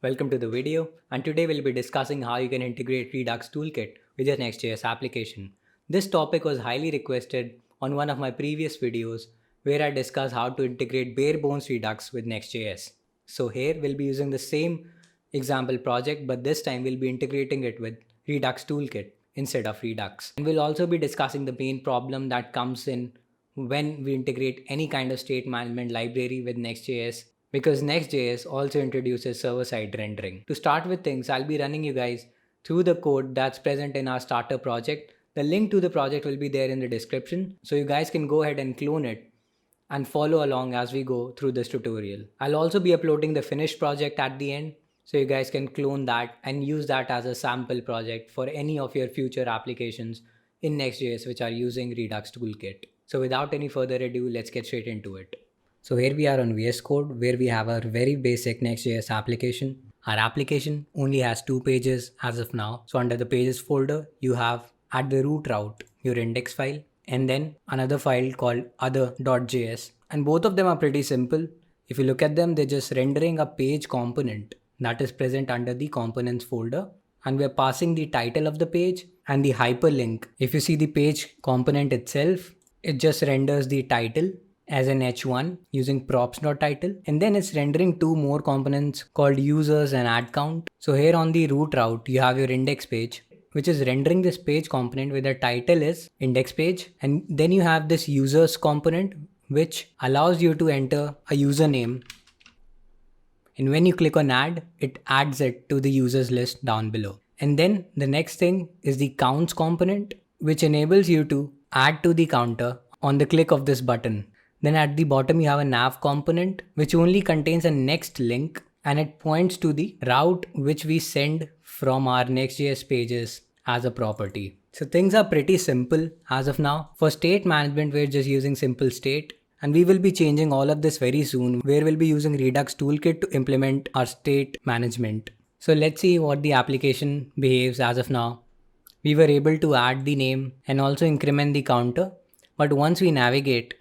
Welcome to the video, and today we'll be discussing how you can integrate Redux Toolkit with your Next.js application. This topic was highly requested on one of my previous videos where I discussed how to integrate bare bones Redux with Next.js. So here we'll be using the same example project, but this time we'll be integrating it with Redux Toolkit instead of Redux. And we'll also be discussing the main problem that comes in when we integrate any kind of state management library with Next.js, because Next.js also introduces server-side rendering. To start with things, I'll be running you guys through the code that's present in our starter project. The link to the project will be there in the description, so you guys can go ahead and clone it and follow along as we go through this tutorial. I'll also be uploading the finished project at the end, so you guys can clone that and use that as a sample project for any of your future applications in Next.js which are using Redux Toolkit. So without any further ado, let's get straight into it. So here we are on VS Code where we have our very basic Next.js application. Our application only has 2 pages as of now. So under the pages folder, you have at the root route your index file and then another file called other.js. And both of them are pretty simple. If you look at them, they're just rendering a page component that is present under the components folder. And we're passing the title of the page and the hyperlink. If you see the page component itself, it just renders the title as an h1 using props.title, and then it's rendering 2 more components called users and add count. So here on the root route, you have your index page, which is rendering this page component where the title is index page, and then you have this users component which allows you to enter a username, and when you click on add, it adds it to the users list down below. And then the next thing is the counts component, which enables you to add to the counter on the click of this button. Then at the bottom you have a nav component which only contains a next link, and it points to the route which we send from our Next.js pages as a property. So things are pretty simple as of now. For state management, we're just using simple state, and we will be changing all of this very soon where we'll be using Redux Toolkit to implement our state management. So let's see what the application behaves as of now. We were able to add the name and also increment the counter, but once we navigate,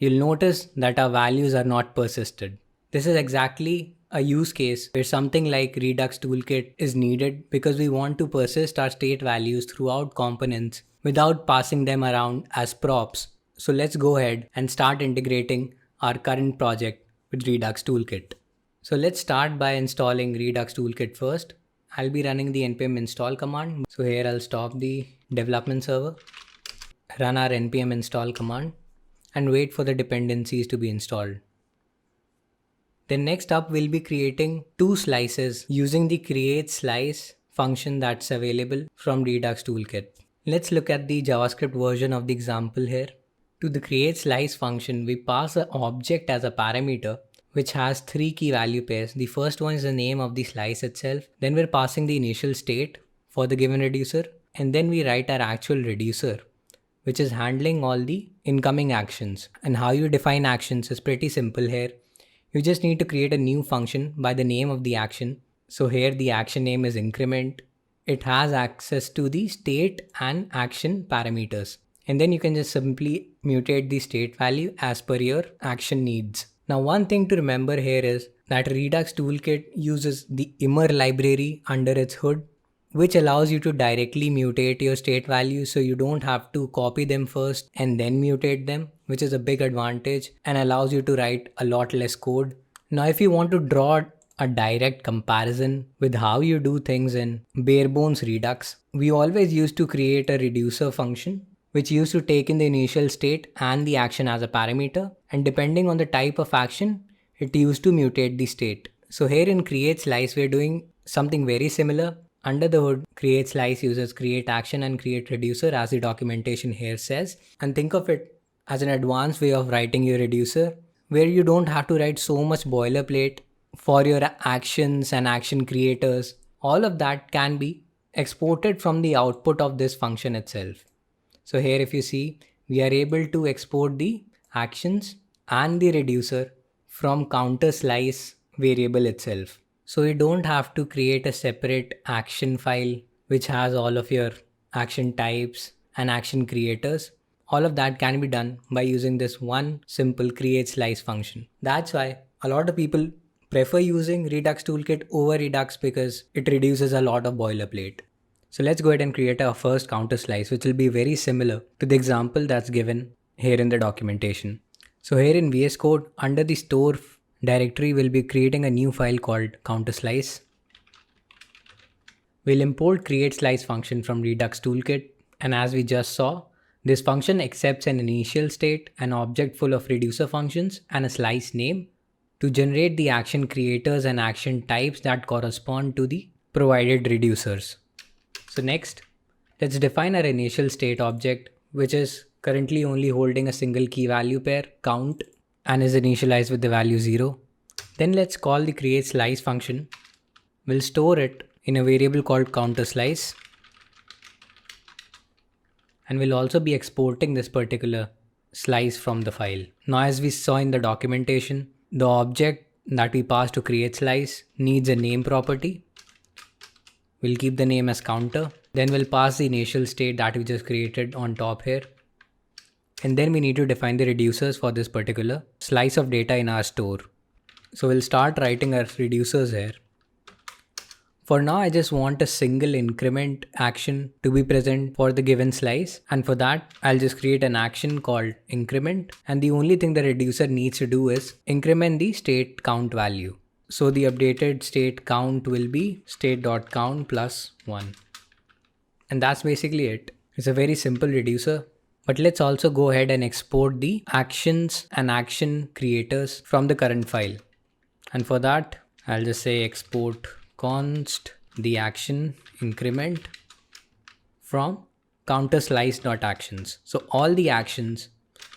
you'll notice that our values are not persisted. This is exactly a use case where something like Redux Toolkit is needed because we want to persist our state values throughout components without passing them around as props. So let's go ahead and start integrating our current project with Redux Toolkit. So let's start by installing Redux Toolkit first. I'll be running the npm install command. So here I'll stop the development server, run our npm install command, and wait for the dependencies to be installed. Then next up, we'll be creating 2 slices using the createSlice function that's available from Redux Toolkit. Let's look at the JavaScript version of the example here. To the createSlice function, we pass an object as a parameter which has 3 key value pairs. The first one is the name of the slice itself. Then we're passing the initial state for the given reducer, and then we write our actual reducer, which is handling all the incoming actions. And how you define actions is pretty simple here. You just need to create a new function by the name of the action. So here the action name is increment. It has access to the state and action parameters. And then you can just simply mutate the state value as per your action needs. Now one thing to remember here is that Redux Toolkit uses the immer library under its hood, which allows you to directly mutate your state values, so you don't have to copy them first and then mutate them, which is a big advantage and allows you to write a lot less code. Now if you want to draw a direct comparison with how you do things in bare bones Redux, we always used to create a reducer function which used to take in the initial state and the action as a parameter, and depending on the type of action, it used to mutate the state. So here in createSlice, we're doing something very similar. Under the hood, createSlice uses createAction and createReducer as the documentation here says, and think of it as an advanced way of writing your reducer where you don't have to write so much boilerplate for your actions and action creators. All of that can be exported from the output of this function itself. So here if you see, we are able to export the actions and the reducer from counterSlice variable itself. So you don't have to create a separate action file which has all of your action types and action creators. All of that can be done by using this one simple createSlice function. That's why a lot of people prefer using Redux Toolkit over Redux because it reduces a lot of boilerplate. So let's go ahead and create our first counterSlice, which will be very similar to the example that's given here in the documentation. So here in VS Code, under the store directory, we'll be creating a new file called counterSlice. We'll import createSlice function from Redux Toolkit, and as we just saw, this function accepts an initial state, an object full of reducer functions, and a slice name to generate the action creators and action types that correspond to the provided reducers. So next, let's define our initial state object, which is currently only holding a single key value pair, count, and is initialized with the value 0. Then let's call the createSlice function. We'll store it in a variable called counterSlice. And we'll also be exporting this particular slice from the file. Now, as we saw in the documentation, the object that we pass to createSlice needs a name property. We'll keep the name as counter. Then we'll pass the initial state that we just created on top here. And then we need to define the reducers for this particular slice of data in our store. So we'll start writing our reducers here. For now, I just want a single increment action to be present for the given slice. And for that, I'll just create an action called increment. And the only thing the reducer needs to do is increment the state count value. So the updated state count will be state.count plus 1. And that's basically it. It's a very simple reducer. But let's also go ahead and export the actions and action creators from the current file. And for that, I'll just say export const the action increment from counterSlice.actions. So all the actions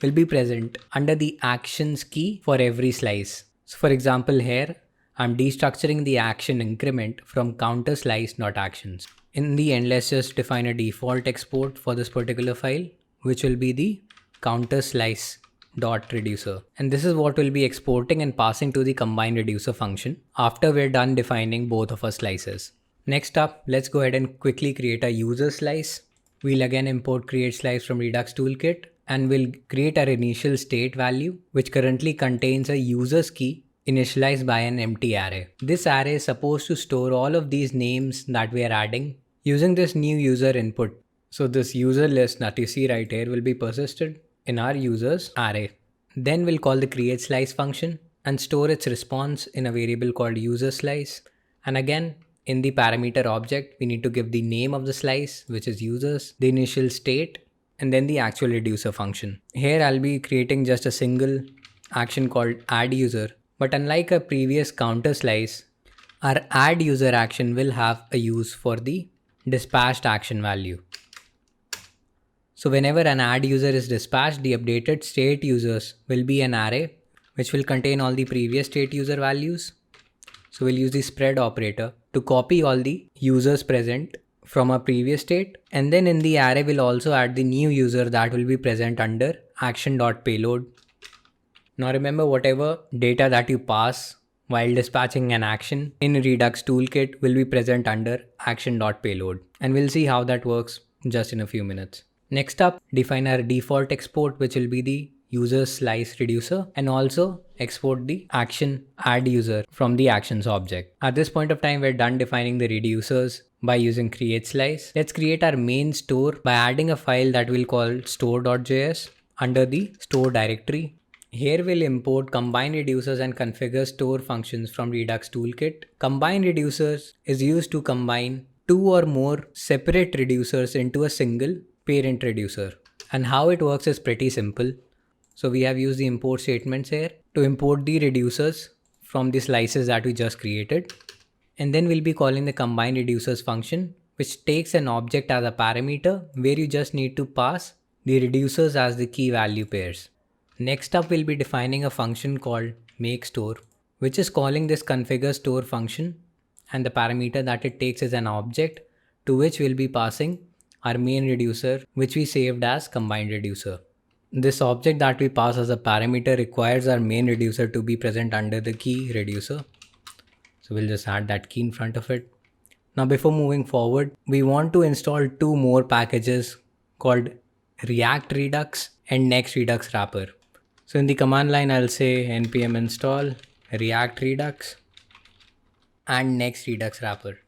will be present under the actions key for every slice. So for example, here I'm destructuring the action increment from counterSlice.actions. In the end, let's just define a default export for this particular file, which will be the counterSlice.reducer. And this is what we'll be exporting and passing to the combine reducer function after we're done defining both of our slices. Next up, let's go ahead and quickly create a usersSlice. We'll again import createSlice from Redux Toolkit and we'll create our initial state value, which currently contains a users key initialized by an empty array. This array is supposed to store all of these names that we are adding using this new user input. So this user list that you see right here will be persisted in our users array. Then we'll call the createSlice function and store its response in a variable called usersSlice. And again, in the parameter object, we need to give the name of the slice, which is users, the initial state, and then the actual reducer function. Here I'll be creating just a single action called add user. But unlike a previous counterSlice, our add user action will have a use for the dispatched action value. So whenever an add user is dispatched, the updated state users will be an array which will contain all the previous state user values. So we'll use the spread operator to copy all the users present from our previous state. And then in the array, we'll also add the new user that will be present under action.payload. Now remember, whatever data that you pass while dispatching an action in Redux Toolkit will be present under action.payload. And we'll see how that works just in a few minutes. Next up, define our default export, which will be the usersSlice reducer, and also export the action add user from the actions object. At this point of time, we're done defining the reducers by using createSlice. Let's create our main store by adding a file that we'll call store.js under the store directory. Here we'll import combine reducers and configure store functions from Redux Toolkit. Combine reducers is used to combine two or more separate reducers into a single parent reducer. And how it works is pretty simple. So we have used the import statements here to import the reducers from the slices that we just created. And then we'll be calling the combine reducers function, which takes an object as a parameter where you just need to pass the reducers as the key value pairs. Next up, we'll be defining a function called makeStore, which is calling this configure store function, and the parameter that it takes is an object to which we'll be passing our main reducer, which we saved as combined reducer. This object that we pass as a parameter requires our main reducer to be present under the key reducer. So we'll just add that key in front of it. Now before moving forward, we want to install two more packages called React Redux and next-redux-wrapper. So in the command line, I'll say npm install React Redux and next-redux-wrapper.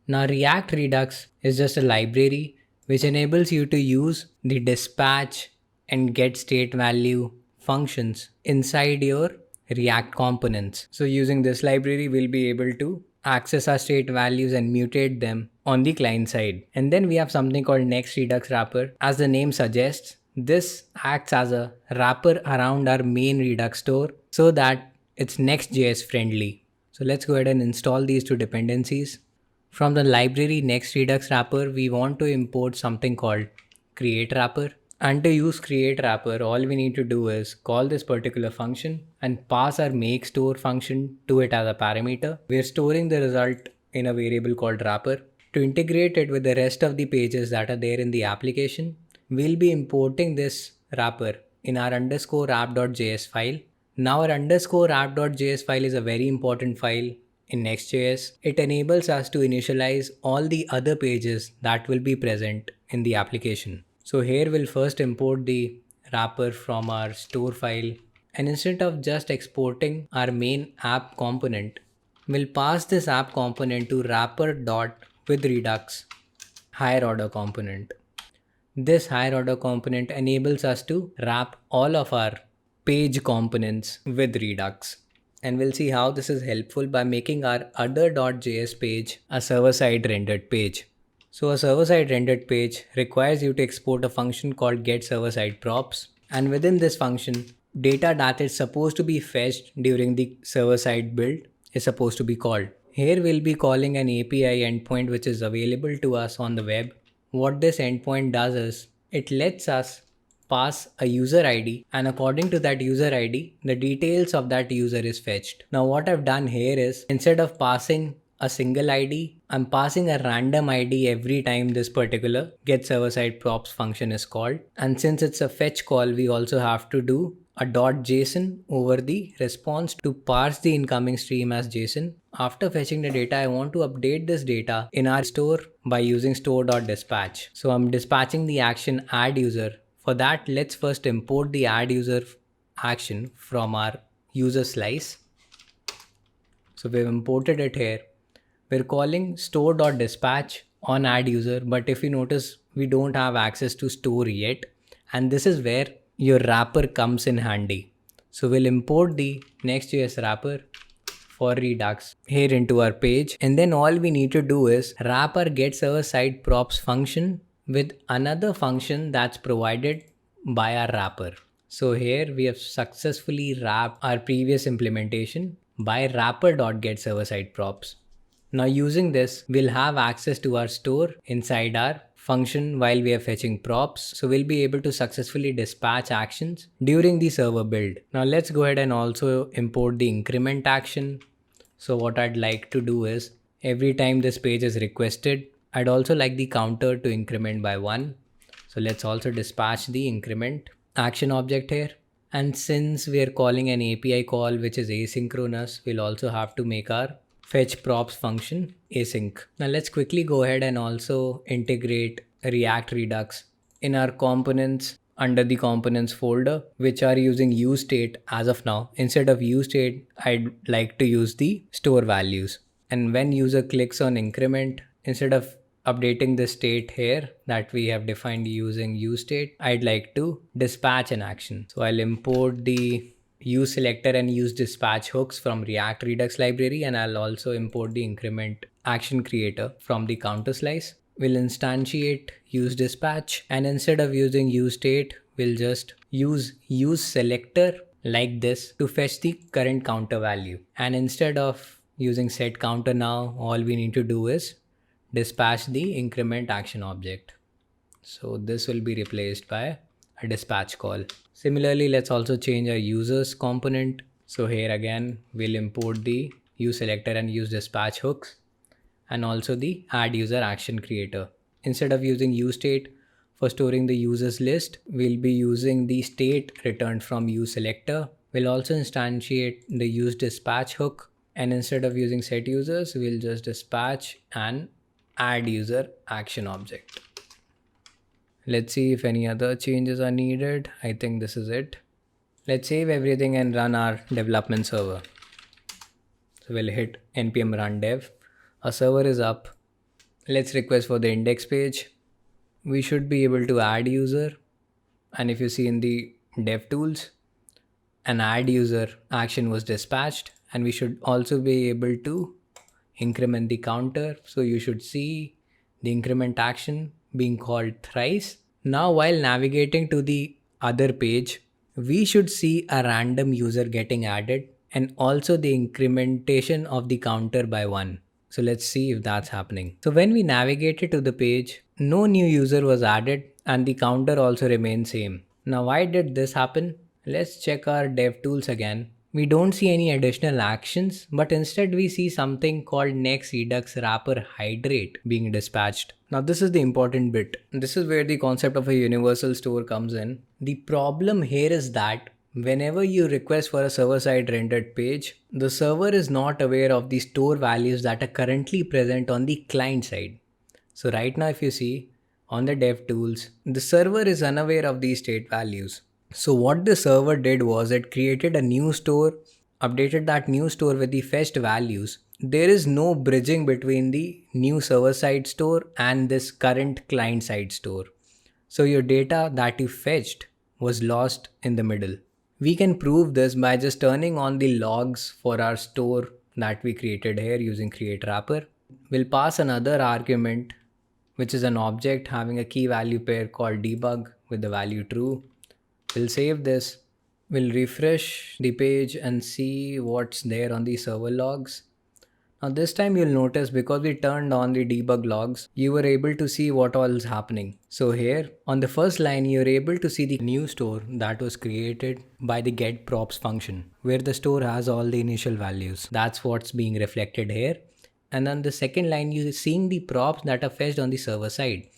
Now React Redux is just a library which enables you to use the dispatch and get state value functions inside your React components. So using this library, we'll be able to access our state values and mutate them on the client side. And then we have something called next-redux-wrapper. As the name suggests, this acts as a wrapper around our main Redux store so that it's Next.js friendly. So let's go ahead and install these two dependencies. From the library next-redux-wrapper, we want to import something called createWrapper. And to use createWrapper, all we need to do is call this particular function and pass our makeStore function to it as a parameter. We're storing the result in a variable called wrapper. To integrate it with the rest of the pages that are there in the application, we'll be importing this wrapper in our _app.js file. Now our _app.js file is a very important file in Next.js. It enables us to initialize all the other pages that will be present in the application. So here we'll first import the wrapper from our store file, and instead of just exporting our main app component, we'll pass this app component to wrapper.withRedux higher order component. This higher order component enables us to wrap all of our page components with Redux. And we'll see how this is helpful by making our other.js page a server-side rendered page. So a server-side rendered page requires you to export a function called getServerSideProps. And within this function, data that is supposed to be fetched during the server-side build is supposed to be called. Here we'll be calling an API endpoint which is available to us on the web. What this endpoint does is it lets us pass a user ID, and according to that user ID, the details of that user is fetched. Now what I've done here is, instead of passing a single ID, I'm passing a random ID every time this particular getServerSideProps function is called. And since it's a fetch call, we also have to do a .json over the response to parse the incoming stream as JSON. After fetching the data, I want to update this data in our store by using store.dispatch. So I'm dispatching the action add user. For that, let's first import the add user action from our usersSlice. So we've imported it here. We're calling store.dispatch on add user, but if you notice, we don't have access to store yet. And this is where your wrapper comes in handy. So we'll import the Next.js wrapper for Redux here into our page. And then all we need to do is wrap our getServerSideProps function with another function that's provided by our wrapper. So here we have successfully wrapped our previous implementation by wrapper.getServerSideProps. Now using this, we'll have access to our store inside our function while we are fetching props. So we'll be able to successfully dispatch actions during the server build. Now let's go ahead and also import the increment action. So what I'd like to do is, every time this page is requested, I'd also like the counter to increment by 1. So let's also dispatch the increment action object here. And since we are calling an API call which is asynchronous, we'll also have to make our fetch props function async. Now let's quickly go ahead and also integrate React Redux in our components under the components folder, which are using useState as of now. Instead of useState, I'd like to use the store values. And when user clicks on increment, instead of updating the state here that we have defined using useState, I'd like to dispatch an action. So I'll import the useSelector and useDispatch hooks from React Redux library, and I'll also import the increment action creator from the counterSlice. We'll instantiate useDispatch, and instead of using useState, we'll just use useSelector like this to fetch the current counter value. And instead of using setCounter now, all we need to do is dispatch the increment action object. So this will be replaced by a dispatch call. Similarly, let's also change our users component. So here again, we'll import the useSelector and useDispatch hooks, and also the add user action creator. Instead of using useState for storing the users list, we'll be using the state returned from useSelector. We'll also instantiate the useDispatch hook, and instead of using setUsers, we'll just dispatch an add user action object. Let's see if any other changes are needed. I think this is it. Let's save everything and run our development server. So we'll hit npm run dev. Our server is up. Let's request for the index page. We should be able to add user. And if you see in the dev tools, an add user action was dispatched, and we should also be able to increment the counter. So you should see the increment action being called thrice. Now while navigating to the other page, we should see a random user getting added and also the incrementation of the counter by 1. So let's see if that's happening. So when we navigated to the page, no new user was added and the counter also remained same. Now why did this happen? Let's check our dev tools again. We don't see any additional actions, but instead we see something called next-redux-wrapper HYDRATE being dispatched. Now this is the important bit. This is where the concept of a universal store comes in. The problem here is that whenever you request for a server-side rendered page, the server is not aware of the store values that are currently present on the client side. So right now if you see on the dev tools, the server is unaware of these state values. So what the server did was it created a new store, updated that new store with the fetched values. There is no bridging between the new server-side store and this current client-side store. So your data that you fetched was lost in the middle. We can prove this by just turning on the logs for our store that we created here using createWrapper. We'll pass another argument, which is an object having a key value pair called debug with the value true. We'll save this. We'll refresh the page and see what's there on the server logs. Now this time you'll notice because we turned on the debug logs, you were able to see what all is happening. So here on the first line, you're able to see the new store that was created by the getProps function, where the store has all the initial values. That's what's being reflected here. And on the second line, you're seeing the props that are fetched on the server side.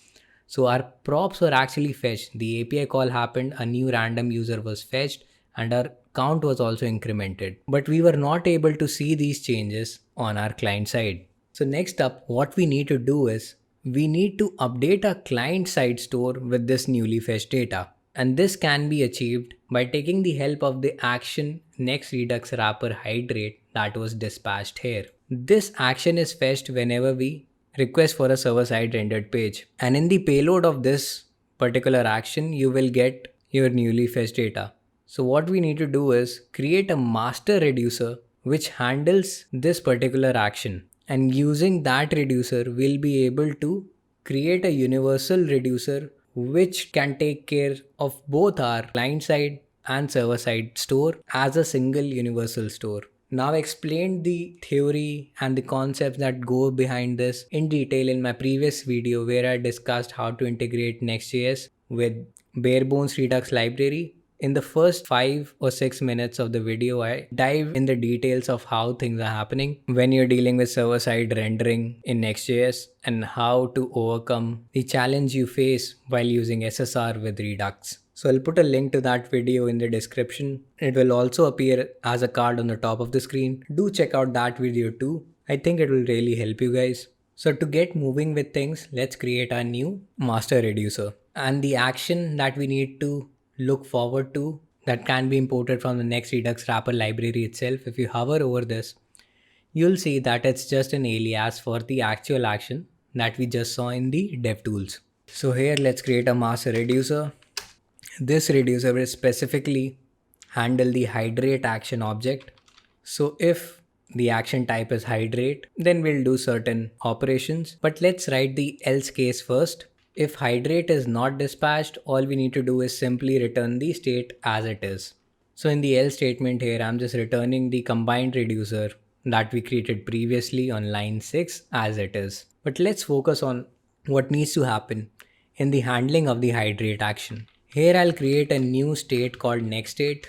So our props were actually fetched. The API call happened, a new random user was fetched, and our count was also incremented. But we were not able to see these changes on our client side. So next up, what we need to do is we need to update our client side store with this newly fetched data. And this can be achieved by taking the help of the action next-redux-wrapper HYDRATE that was dispatched here. This action is fetched whenever we request for a server-side rendered page. And in the payload of this particular action, you will get your newly fetched data. So what we need to do is create a master reducer which handles this particular action. And using that reducer, we'll be able to create a universal reducer which can take care of both our client side and server side store as a single universal store. Now I explained the theory and the concepts that go behind this in detail in my previous video where I discussed how to integrate Next.js with bare bones Redux library. In the first 5 or 6 minutes of the video, I dive in the details of how things are happening when you're dealing with server-side rendering in Next.js and how to overcome the challenge you face while using SSR with Redux. So I'll put a link to that video in the description. It will also appear as a card on the top of the screen. Do check out that video too. I think it will really help you guys. So to get moving with things, let's create a new master reducer. And the action that we need to look forward to that can be imported from the next-redux-wrapper library itself. If you hover over this, you'll see that it's just an alias for the actual action that we just saw in the DevTools. So here let's create a master reducer. This reducer will specifically handle the hydrate action object. So if the action type is hydrate, then we'll do certain operations. But let's write the else case first. If hydrate is not dispatched, all we need to do is simply return the state as it is. So in the else statement here, I'm just returning the combined reducer that we created previously on line 6 as it is. But let's focus on what needs to happen in the handling of the hydrate action. Here I'll create a new state called next_state.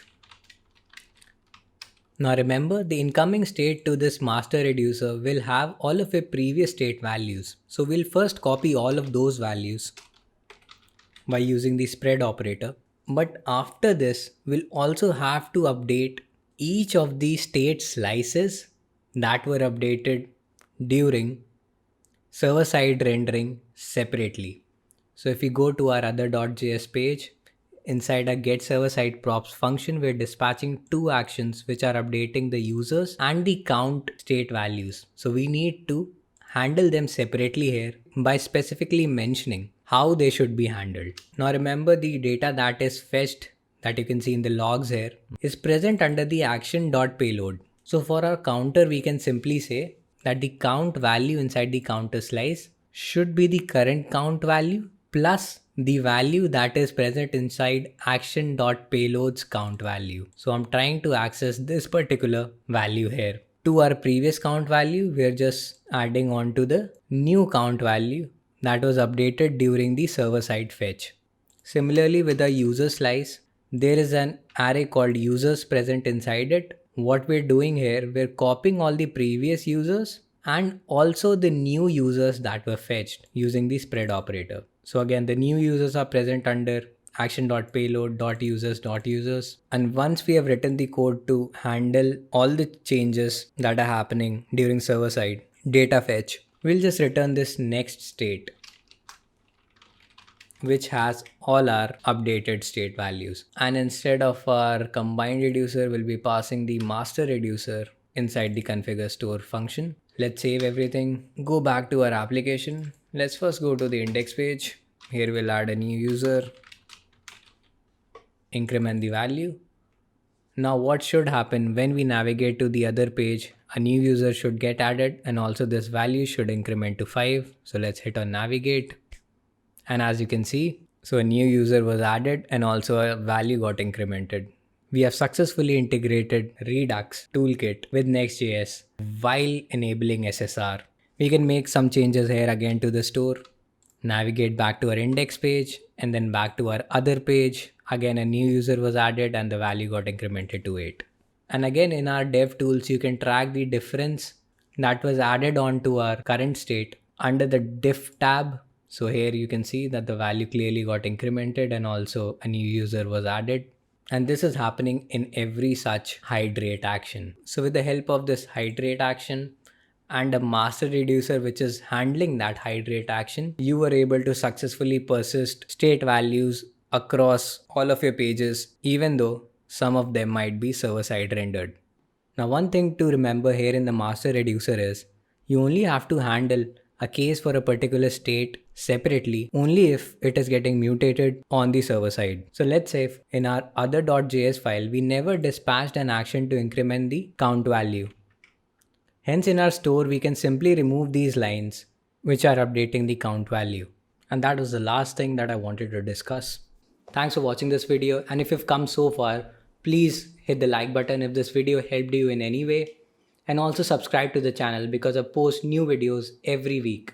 Now remember, the incoming state to this master reducer will have all of your previous state values. So we'll first copy all of those values by using the spread operator. But after this, we'll also have to update each of the state slices that were updated during server-side rendering separately. So if we go to our other.js page, inside a get server side props function, we're dispatching two actions which are updating the users and the count state values. So we need to handle them separately here by specifically mentioning how they should be handled. Now remember, the data that is fetched, that you can see in the logs here, is present under the action.payload. So for our counter, we can simply say that the count value inside the counter slice should be the current count value plus the value that is present inside action.payload's count value. So I'm trying to access this particular value here. To our previous count value, we're just adding on to the new count value that was updated during the server side fetch. Similarly, with the user slice, there is an array called users present inside it. What we're doing here, we're copying all the previous users and also the new users that were fetched using the spread operator. So again, the new users are present under action.payload.users.users. And once we have written the code to handle all the changes that are happening during server side data fetch, we'll just return this next state, which has all our updated state values. And instead of our combined reducer, we'll be passing the master reducer inside the configure store function. Let's save everything, go back to our application. Let's first go to the index page. Here we'll add a new user, increment the value. Now what should happen when we navigate to the other page? A new user should get added and also this value should increment to 5. So let's hit on navigate. And as you can see, so a new user was added and also a value got incremented. We have successfully integrated Redux Toolkit with Next.js while enabling SSR. We can make some changes here again to the store, navigate back to our index page and then back to our other page. Again, a new user was added and the value got incremented to 8. And again, in our dev tools, you can track the difference that was added on to our current state under the diff tab. So here you can see that the value clearly got incremented and also a new user was added. And this is happening in every such HYDRATE action. So with the help of this HYDRATE action and a master reducer which is handling that HYDRATE action, you were able to successfully persist state values across all of your pages, even though some of them might be server-side rendered. Now one thing to remember here in the master reducer is you only have to handle a case for a particular state separately only if it is getting mutated on the server side. So let's say if in our other.js file, we never dispatched an action to increment the count value. Hence in our store, we can simply remove these lines which are updating the count value. And that was the last thing that I wanted to discuss. Thanks for watching this video. And if you've come so far, please hit the like button if this video helped you in any way. And also subscribe to the channel because I post new videos every week.